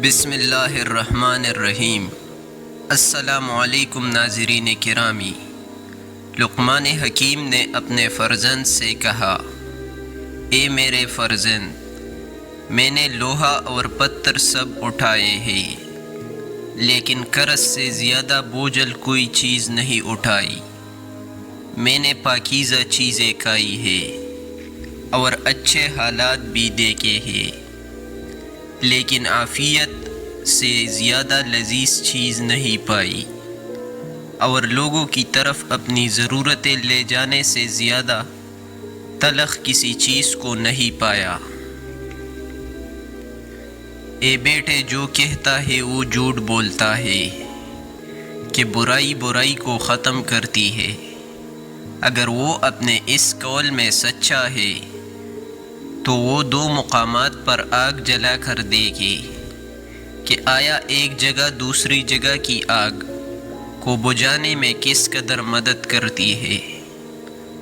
بسم اللہ الرحمن الرحیم۔ السلام علیکم ناظرین کرامی۔ لقمان حکیم نے اپنے فرزند سے کہا، اے میرے فرزند، میں نے لوہا اور پتھر سب اٹھائے ہیں، لیکن کرس سے زیادہ بوجھل کوئی چیز نہیں اٹھائی۔ میں نے پاکیزہ چیزیں کھائی ہیں اور اچھے حالات بھی دیکھے ہیں، لیکن عافیت سے زیادہ لذیذ چیز نہیں پائی، اور لوگوں کی طرف اپنی ضرورتیں لے جانے سے زیادہ تلخ کسی چیز کو نہیں پایا۔ اے بیٹے، جو کہتا ہے وہ جھوٹ بولتا ہے کہ برائی برائی کو ختم کرتی ہے۔ اگر وہ اپنے اس قول میں سچا ہے تو وہ دو مقامات پر آگ جلا کر دے گی کہ آیا ایک جگہ دوسری جگہ کی آگ کو بجھانے میں کس قدر مدد کرتی ہے۔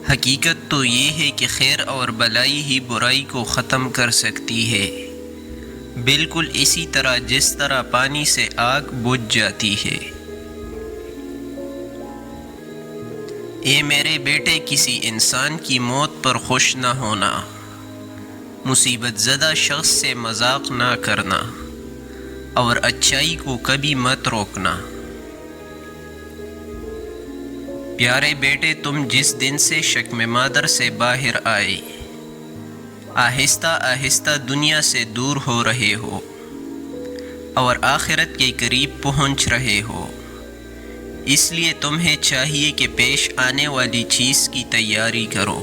حقیقت تو یہ ہے کہ خیر اور بلائی ہی برائی کو ختم کر سکتی ہے، بالکل اسی طرح جس طرح پانی سے آگ بجھ جاتی ہے۔ اے میرے بیٹے، کسی انسان کی موت پر خوش نہ ہونا، مصیبت زدہ شخص سے مذاق نہ کرنا، اور اچھائی کو کبھی مت روکنا۔ پیارے بیٹے، تم جس دن سے شکم مادر سے باہر آئے، آہستہ آہستہ دنیا سے دور ہو رہے ہو اور آخرت کے قریب پہنچ رہے ہو۔ اس لیے تمہیں چاہیے کہ پیش آنے والی چیز کی تیاری کرو۔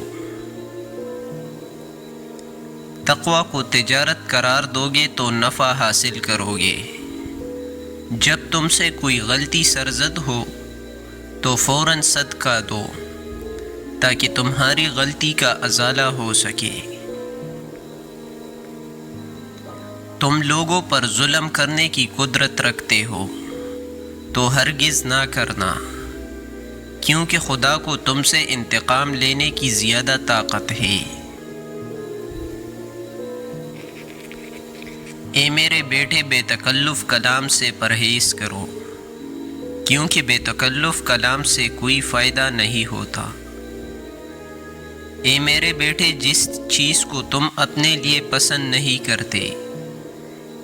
تقوی کو تجارت قرار دو گے تو نفع حاصل کرو گے۔ جب تم سے کوئی غلطی سرزد ہو تو فوراً صدقہ دو تاکہ تمہاری غلطی کا ازالہ ہو سکے۔ تم لوگوں پر ظلم کرنے کی قدرت رکھتے ہو تو ہرگز نہ کرنا، کیونکہ خدا کو تم سے انتقام لینے کی زیادہ طاقت ہے۔ اے میرے بیٹے، بے تکلف کلام سے پرہیز کرو، کیونکہ بے تکلف کلام سے کوئی فائدہ نہیں ہوتا۔ اے میرے بیٹے، جس چیز کو تم اپنے لیے پسند نہیں کرتے،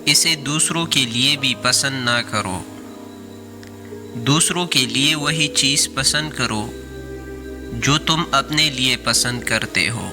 اسے دوسروں کے لیے بھی پسند نہ کرو۔ دوسروں کے لیے وہی چیز پسند کرو جو تم اپنے لیے پسند کرتے ہو۔